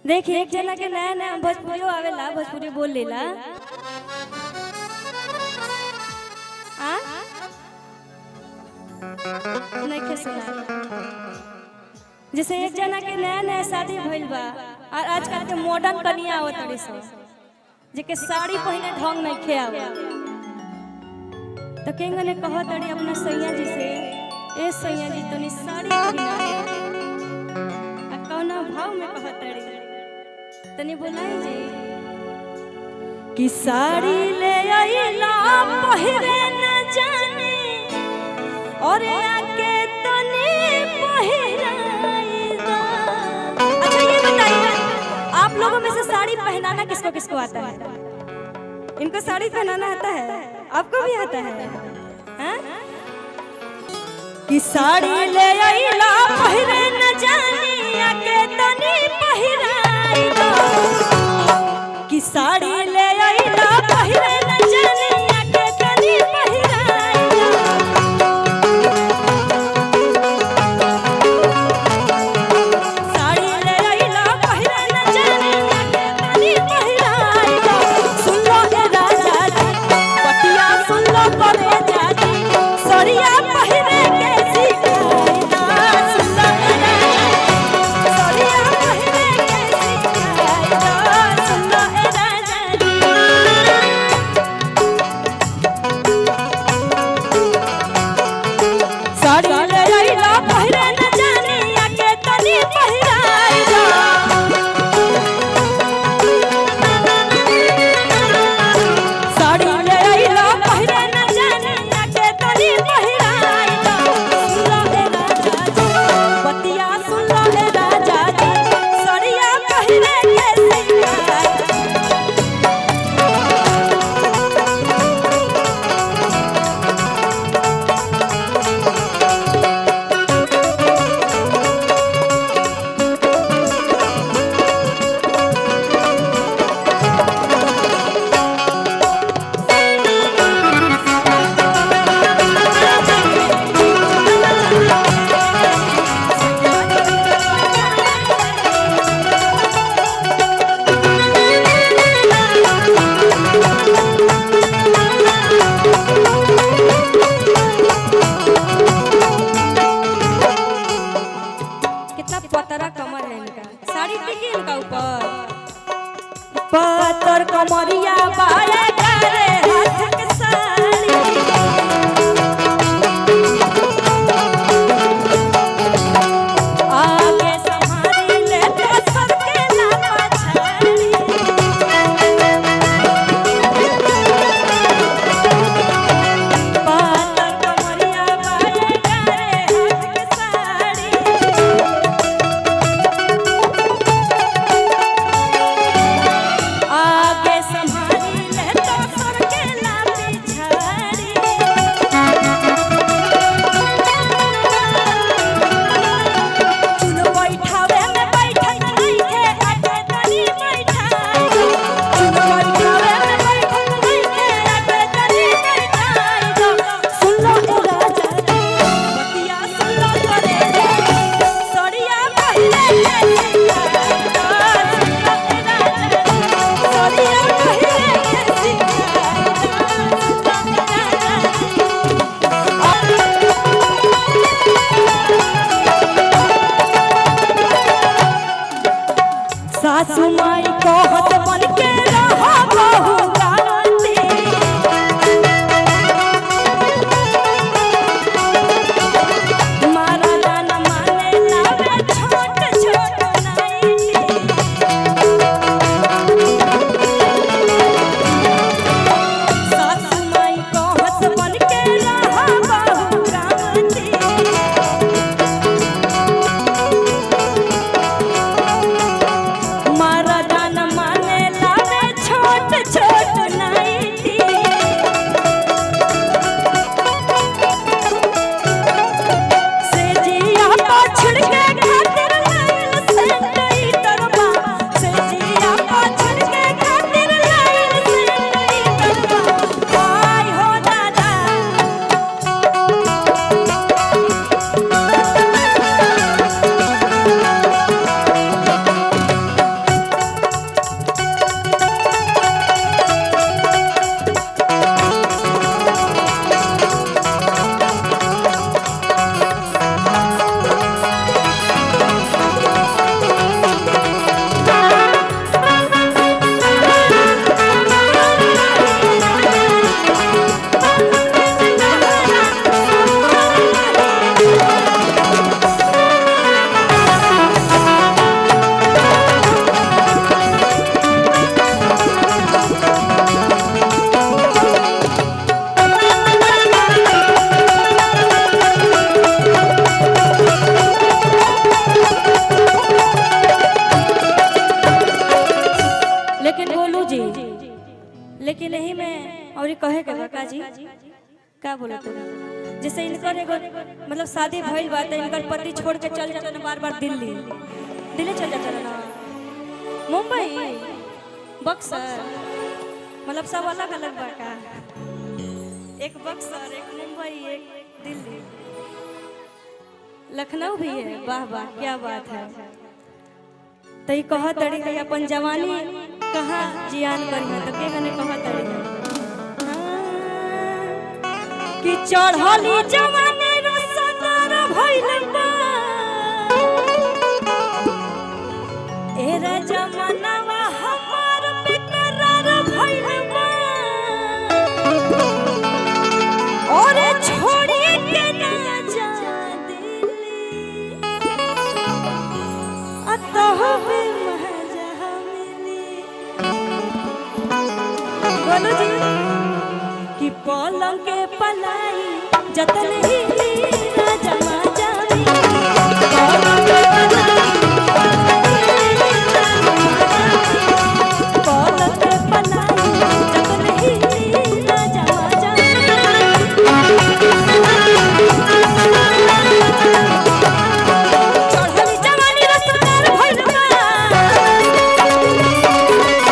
देखिए एक जना के नया नया भोजपुरी आवेला, भोजपुरी बोल लेला। नहीं के सुना। जैसे एक जना के नया नया शादी भइल बा और आजकल के मॉडर्न कनिया आवत तारी सब, जेके साड़ी पहने ढंग नहीं खे आवा। तो केंगा ने कहत तारी अपना सैया जी से, ए सैया जी तनी साड़ी पहना आ कौना भाव में कहत तारी तनी बोलाई जी कि साड़ी ले आइला पहिरे न जाने और आके तनी पहिराइला। अच्छा ये बताइए आप लोगों में से साड़ी पहनाना किसको किसको आता है? इनको साड़ी पहनाना आता है? आपको भी आता है? हाँ? कि साड़ी ले आइला पहिरे न जाने आके तनी पहिराइला। कि साड़ी ले आइला पहिरे न जाने आके तनी पहिराइला। साड़ी ले आइला पहिरे न जाने आके तनी पहिराइला। सुन लो ए राजा जी पटिया सुन लो करे जाजी सरिया पहिरे के सिखाइला। सुन लो ए राजा सरिया पहिरे के सिखाइला। सुन लो ए राजा जी साड़ी ले आइला पहिरे न जाने आके तनी पहिराइला। साड़ी ले आइला पहिरे न जाने आके तनी पहिराइला। सुन लो ए राजा जी बतिया सुन लो ए राजा जी सरिया पहिरे के सिखाइला। कितना पतरा कमर है इनका, साड़ी टिकी इनका ऊपर पतर कमरिया बाया करे हाथ के साड़ी। आगे संभाली ले तो सबके ना पछाड़ी। पतर कमरिया बाया करे हाथ के साड़ी। आगे संभाली ले तो सबके ना पिछाड़ी। चुन बैठावे में बैठत नइखे आके तनी बैठाइलो। चुन बैठावे में बैठत नइखे आके तनी बैठाइलो। सुन लो ए राजा जी बतिया सुन लो करे जाजी सरिया पहिरे के सिखाइला। सुन लो ए राजा जी सरिया पहिरे के सिखाइला। सुन लो ए राजा जी सासु माई कहत बन के रहा बहु गाती। मारा जाना माने लावे छोट छोट नाइटी। सासु माई कहत बन के रहा बहु गाती। मारा जान माने लावे छोट छोट अरे कहे के बका जी का बोला तू जैसे इनकर एगो मतलब शादी भइल बा त इनकर पति छोड़ के चल जाता ना बार-बार दिल्ली दिल्ली चल जाता ना मुंबई बक्सर मतलब सब अलग अलग बा का एक बक्सर एक मुंबई एक दिल्ली लखनऊ भी है वाह वाह क्या बात है तई कह तड़ी है अपन जवानी कहाँ जियान करी तो के गने कह तड़ी है कि चढ़ली जवानी रसदार भइल बा एरा जमानावा हमार बेकरार भइल बा और छोड़ी के ना जा दिल्ली अतः भी महजा मिली बोलो जी कि पलंग के पलाई जतन ही राजा माजा पलंग के पलाई जतन ही राजा माजा चढ़ली जवानी रसदार भइल बा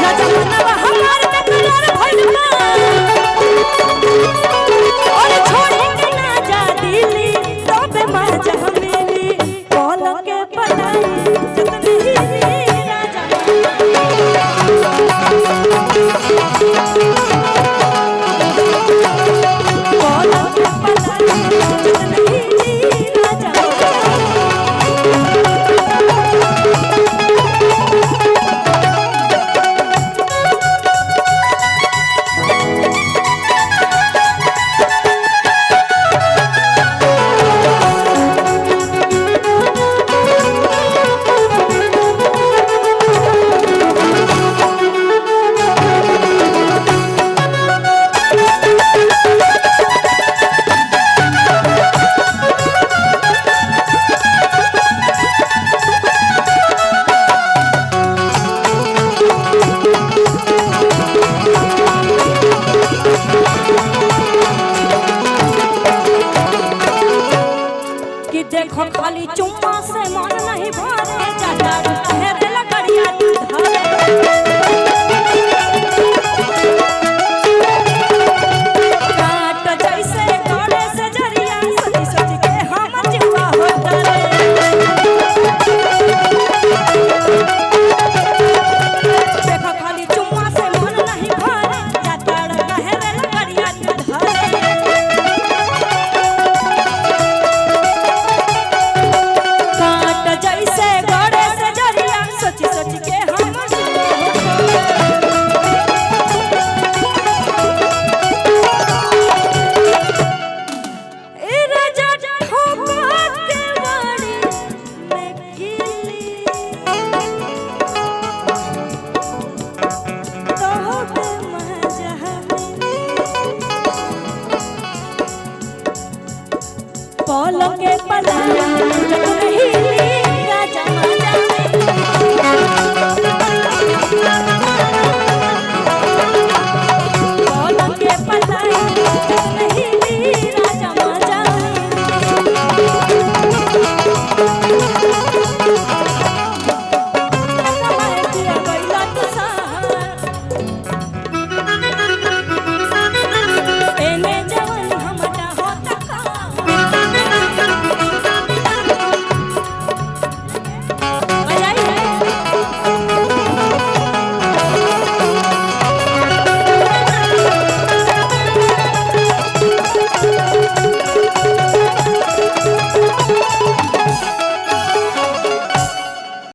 ना जमानावा हमार बेकरार भइल बा और छोड़ी के ना जा दिल्ली सब मजा मिली पलंग के पलाई जतन ही राजा पलंग के पलाई जतन ही राजा कि देखो खाली चुम्मा से मन नहीं भरे जाता हेरे लगड़िया धरे काट जैसे गड़े से जरिया सोची सोची के हम जीवा हो डरे देखो खाली चुम्मा से मन नहीं भरे जाता हेरे लगड़िया धरे काट जैसे गड़े से जरिया सोची सोची के